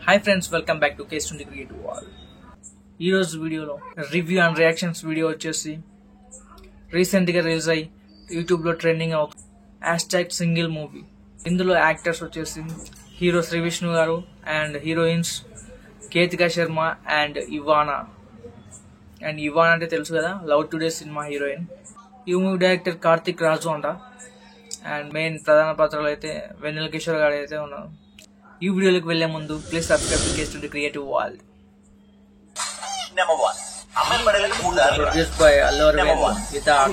Hi friends, welcome back to Case 20 Creative Wall. ఈ రోజు వీడియోలో రివ్యూ అండ్ రియాక్షన్స్ వీడియో వచ్చేసి రీసెంట్గా రిలీజ్ అయ్యి యూట్యూబ్లో ట్రెండింగ్ అవుతుంది #సింగిల్ మూవీ. ఇందులో యాక్టర్స్ వచ్చేసి హీరో శ్రీ విష్ణు గారు and heroines Ketika Sharma and Ivana. And Ivana అంటే తెలుసు కదా, లవ్ టుడే సినిమా హీరోయిన్. ఈ మూవీ డైరెక్టర్ కార్తిక్ రాజు అంట. అండ్ మెయిన్ ప్రధాన పాత్రలు అయితే వెన్నెల కిషోర్ గారు అయితే ఉన్నారు. ఈ వీడియోలోకి వెళ్లే ముందు please subscribe to Case 20 Creative World. Number 1. Produced by Allu Arvind with the art.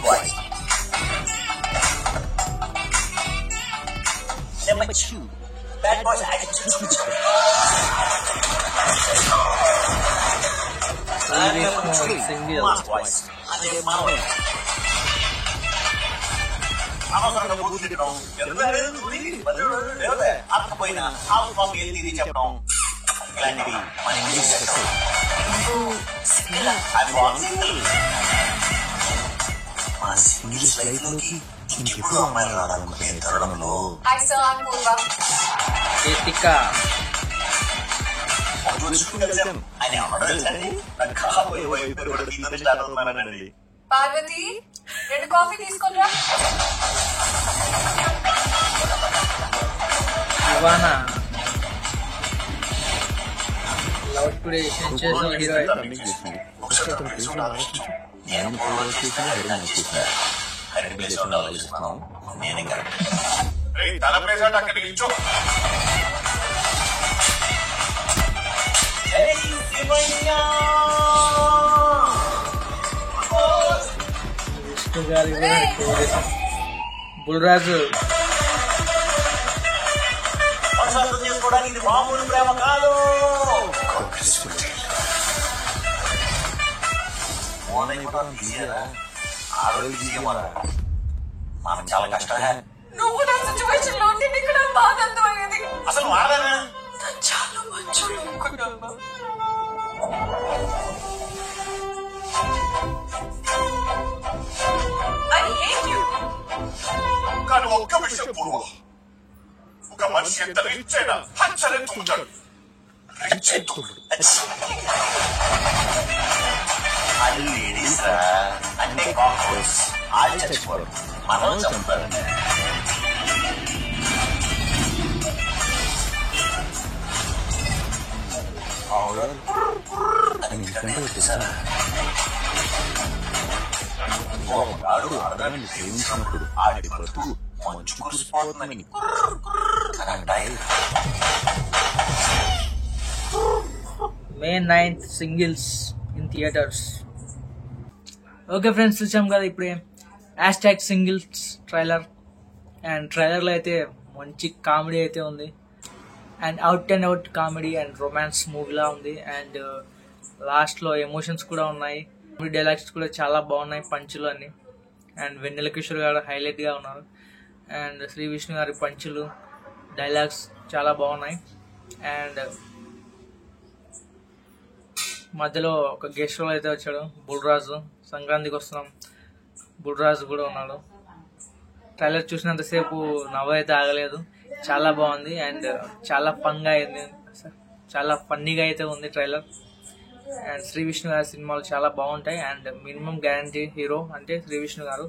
Number 2. Bad Boys Attitude Switcher. Number 3. Single. Mass Boys. Ade Mano. అవసరంగా గుర్తుపెట్టుకోవడం అర్థపోయిన హాఫ్ ఫామ్ ఏది చెప్పడం ఇలాంటివి మన ఇంగ్లీష్ మన సింగిల్స్ లైఫ్ లోకి ఇంకెప్పుడు అమ్మాయిలు రావాలనుకునే తరుణంలో ఆయన అమ్మడండి నాకు కాబోయే వైపు స్టార్ట్ అవుతున్నానండి. పార్వతి 2 కాఫీ తీసుకురా. ఇవానా లవ్ టుడే సెన్సేషనల్ హీరోయిన్. నేను ప్లేస్ ఆలోచిస్తున్నాను. నేనే కరెక్ట్. తన ప్లేస్ అంటే అక్కడికి నిల్చో. విష్ణు గారి బుల్రాజు అర్థం చేసుకోవడానికి ఇది మామూలు ప్రేమ కాదు. మనం చాలా కష్టం. నువ్వు నా సిచ్యువేషన్ లో ఉంటే నీకు నా బాధ అర్థమయ్యేది. అసలు వాడదానా చాలా మంచోడు అనుకున్నాను. I hate you. కానీ ఒక్క విషయం పూర్వ, ఒక మనిషి ఎంత రిచ్ అయినా హచ్చరెత్తుకుంటాడు. రిచ్ ఎత్తుకుంటాడు. అది లేడీస్ అంటే కాక్రోచ్. ఆడి చచ్చిపోరు, మనం చంపారు. అది మీకంటే వచ్చేసారా? ఒకడు అర్థాన్ని సేవించినప్పుడు ఆడి బ్రతుకు మంచు కురిసిపోతుందని అంటాయి. May 9th singles in theatres. Okay friends, చూసాం కదా ఇప్పుడే #సింగిల్స్ ట్రైలర్. అండ్ ట్రైలర్లో అయితే మంచి కామెడీ అయితే ఉంది. And out comedy and romance మూవీలా ఉంది. అండ్ లాస్ట్లో ఎమోషన్స్ కూడా ఉన్నాయి. డైలాగ్స్ కూడా చాలా బాగున్నాయి, పంచులు అన్ని. అండ్ వెన్నెల కిషోర్ గారు హైలైట్గా ఉన్నారు. అండ్ శ్రీ విష్ణు గారి పంచులు, డైలాగ్స్ చాలా బాగున్నాయి. అండ్ మధ్యలో ఒక గెస్ట్ రోల్ అయితే వచ్చాడు బుల్రాజు. సంక్రాంతికి వస్తున్నాం, బుల్రాజు కూడా ఉన్నాడు. ట్రైలర్ చూసినంతసేపు నవ్వు అయితే ఆగలేదు, చాలా బాగుంది. అండ్ చాలా ఫన్గా అయింది, చాలా ఫన్నీగా అయితే ఉంది ట్రైలర్. అండ్ శ్రీ విష్ణు గారి సినిమాలు చాలా బాగుంటాయి. అండ్ మినిమం గ్యారంటీ హీరో అంటే శ్రీ విష్ణు గారు.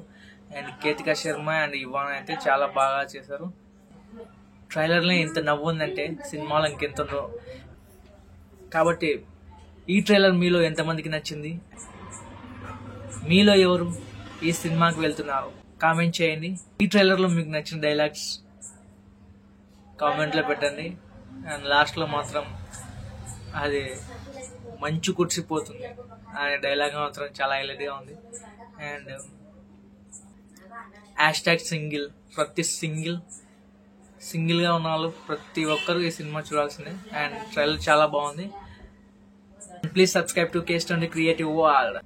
అండ్ కేతికా శర్మ అండ్ ఇవానా అయితే చాలా బాగా చేశారు. ట్రైలర్లో ఇంత నవ్వు ఉందంటే సినిమాలో ఇంకెంత ఉందో. కాబట్టి ఈ ట్రైలర్ మీలో ఎంతమందికి నచ్చింది? మీలో ఎవరు ఈ సినిమాకి వెళ్తున్నారు? కామెంట్ చేయండి. ఈ ట్రైలర్లో మీకు నచ్చిన డైలాగ్స్ కామెంట్లో పెట్టండి. అండ్ లాస్ట్లో మాత్రం అది మంచు కురిసిపోతుంది అనే డైలాగ్ మాత్రం చాలా హైలైట్గా ఉంది. అండ్ #సింగిల్, ప్రతి సింగిల్గా ఉన్న వాళ్ళు ప్రతి ఒక్కరు ఈ సినిమా చూడాల్సిందే. అండ్ ట్రైలర్ చాలా బాగుంది. Please subscribe to Case 20 Creative World.